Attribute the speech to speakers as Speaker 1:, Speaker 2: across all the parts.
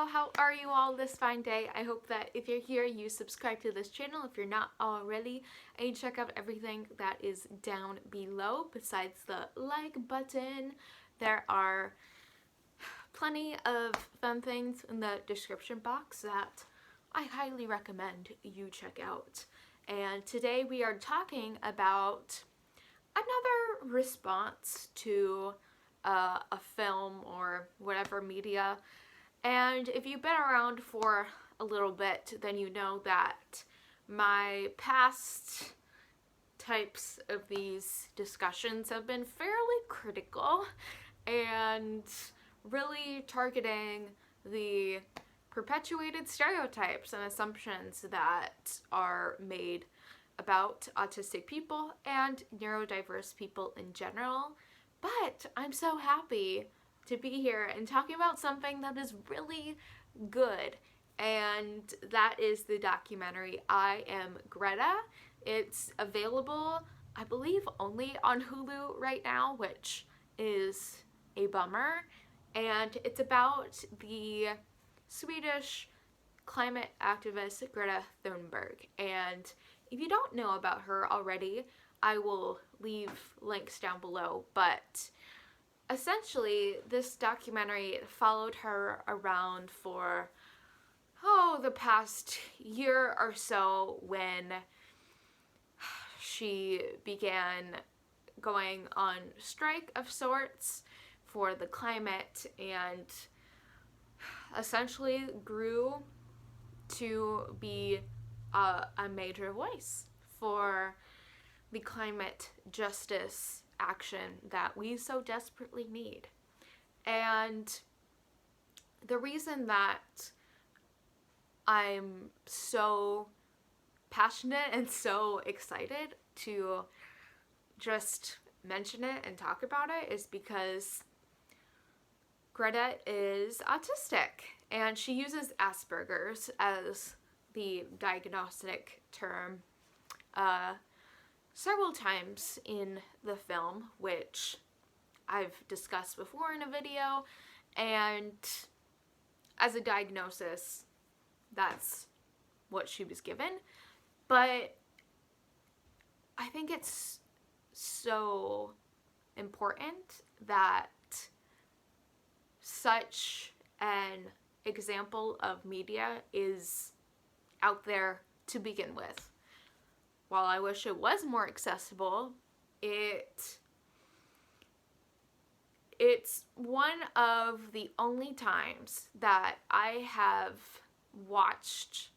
Speaker 1: Hello, how are you all this fine day? I hope that if you're here, you subscribe to this channel if you're not already, and you check out everything that is down below. Besides the like button, there are plenty of fun things in the description box that I highly recommend you check out. And today we are talking about another response to a film or whatever media. And if you've been around for a little bit, then you know that my past types of these discussions have been fairly critical and really targeting the perpetuated stereotypes and assumptions that are made about autistic people and neurodiverse people in general. But I'm so happy to be here and talking about something that is really good, and that is the documentary I Am Greta. It's available, I believe, only on Hulu right now, which is a bummer, and it's about the Swedish climate activist Greta Thunberg. And if you don't know about her already, I will leave links down below, but essentially, this documentary followed her around for, the past year or so when she began going on strike of sorts for the climate and essentially grew to be a major voice for the climate justice action that we so desperately need. And the reason that I'm so passionate and so excited to just mention it and talk about it is because Greta is autistic, and she uses Asperger's as the diagnostic term several times in the film, which I've discussed before in a video, and as a diagnosis, that's what she was given. But I think it's so important that such an example of media is out there to begin with. While I wish it was more accessible, it's one of the only times that I have watched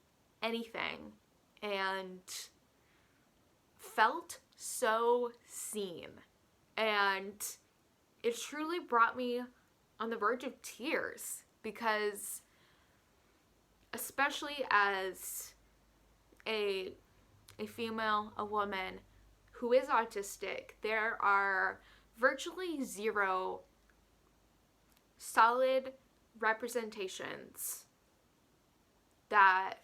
Speaker 1: anything and felt so seen. And it truly brought me on the verge of tears, because especially as a female, a woman who is autistic, there are virtually zero solid representations that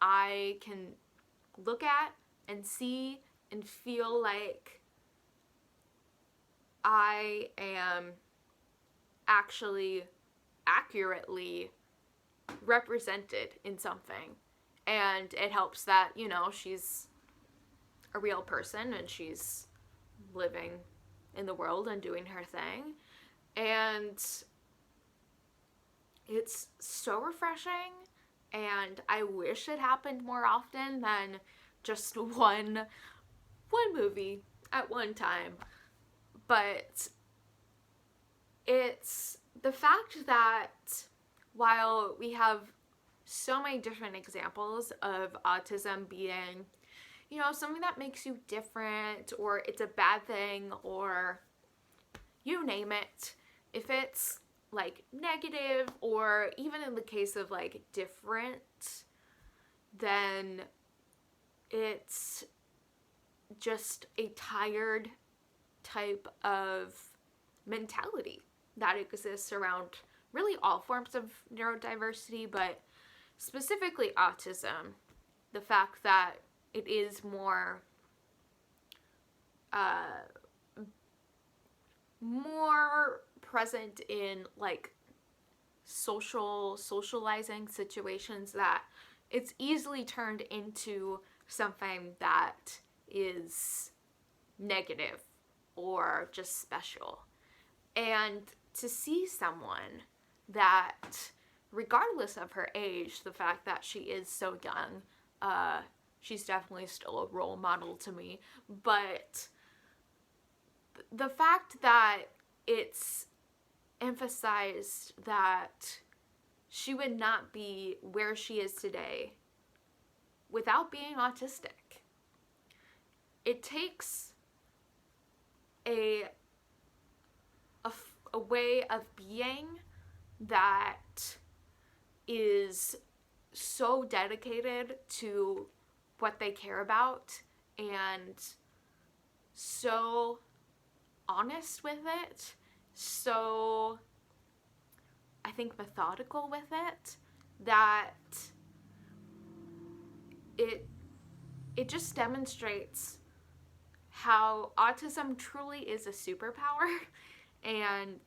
Speaker 1: I can look at and see and feel like I am actually accurately represented in something. And it helps that, she's a real person and she's living in the world and doing her thing. And it's so refreshing, and I wish it happened more often than just one movie at one time. But it's the fact that while we have so many different examples of autism being, something that makes you different, or it's a bad thing, or you name it, if it's like negative, or even in the case of like different, then it's just a tired type of mentality that exists around really all forms of neurodiversity, but specifically autism. The fact that it is more present in like socializing situations that it's easily turned into something that is negative or just special. And to see someone that, regardless of her age, the fact that she is so young, she's definitely still a role model to me, but the fact that it's emphasized that she would not be where she is today without being autistic. It takes a way of being that is so dedicated to what they care about and so honest with it, so I think methodical with it, that it just demonstrates how autism truly is a superpower, and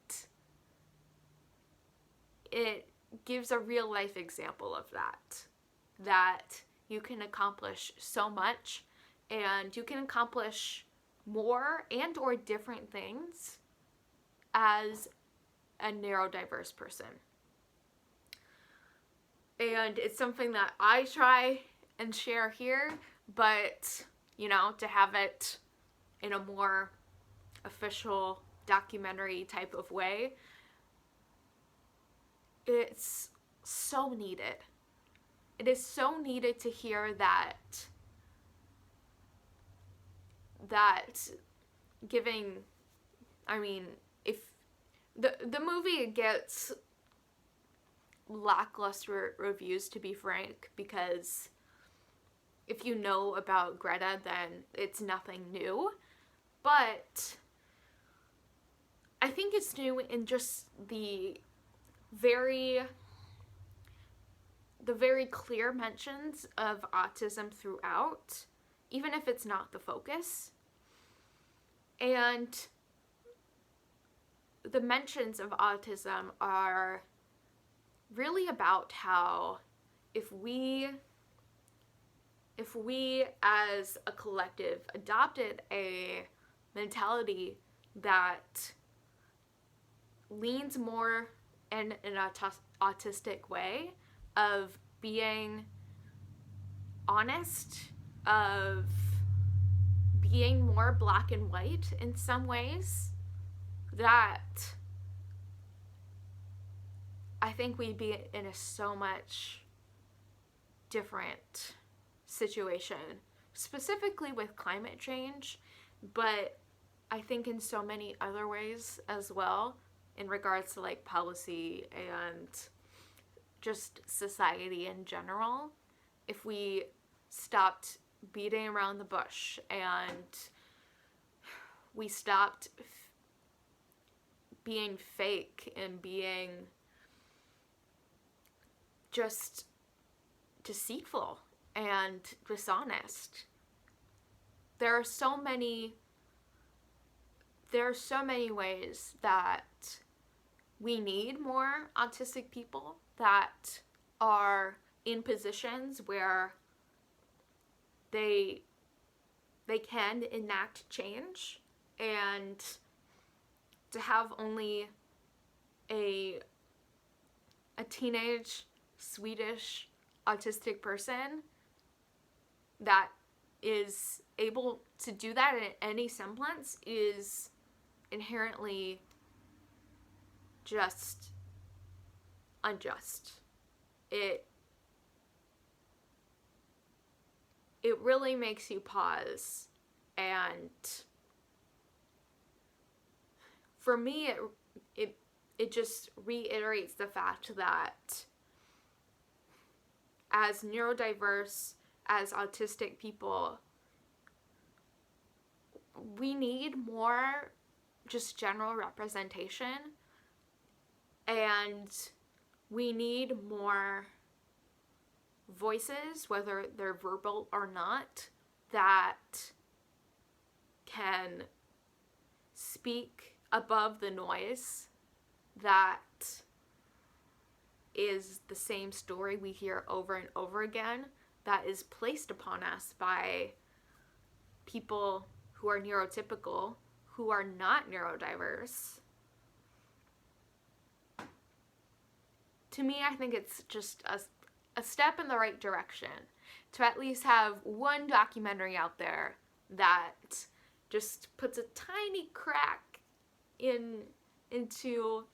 Speaker 1: it gives a real life example of that you can accomplish so much, and you can accomplish more and or different things as a neurodiverse person. And it's something that I try and share here, but, you know, to have it in a more official documentary type of way, it's so needed. It is so needed to hear that giving, I mean, if the movie gets lackluster reviews, to be frank, because if you know about Greta, then it's nothing new. But I think it's new in just the very clear mentions of autism throughout, even if it's not the focus. And the mentions of autism are really about how if we as a collective adopted a mentality that leans more in an autistic way of being honest, of being more black and white in some ways, that I think we'd be in a so much different situation, specifically with climate change, but I think in so many other ways as well, in regards to like policy and just society in general. If we stopped beating around the bush and we stopped being fake and being just deceitful and dishonest. There are so many ways that we need more autistic people that are in positions where they can enact change, and to have only a teenage Swedish autistic person that is able to do that in any semblance is inherently just unjust. It really makes you pause, and for me it just reiterates the fact that as neurodiverse, as autistic people, we need more just general representation, and we need more voices, whether they're verbal or not, that can speak above the noise that is the same story we hear over and over again that is placed upon us by people who are neurotypical, who are not neurodiverse. To me, I think it's just a step in the right direction to at least have one documentary out there that just puts a tiny crack into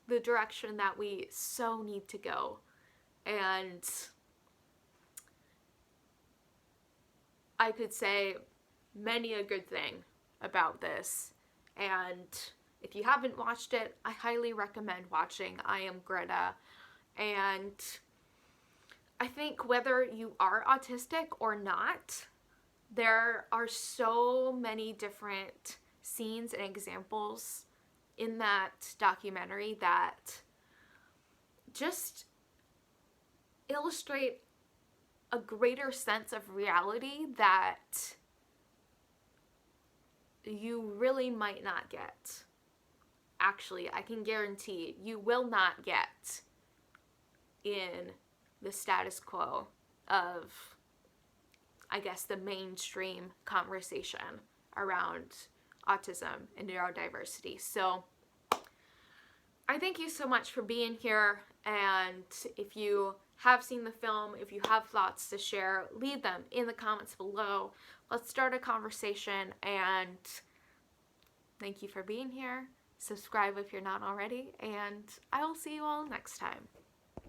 Speaker 1: the direction that we so need to go. And I could say many a good thing about this. And if you haven't watched it, I highly recommend watching I Am Greta. And I think whether you are autistic or not, there are so many different scenes and examples in that documentary that just illustrate a greater sense of reality that you really might not get. Actually, I can guarantee you will not get in the status quo of, I guess, the mainstream conversation around autism and neurodiversity. So I thank you so much for being here, and if you have seen the film, if you have thoughts to share, leave them in the comments below. Let's start a conversation, and thank you for being here. Subscribe if you're not already, and I will see you all next time.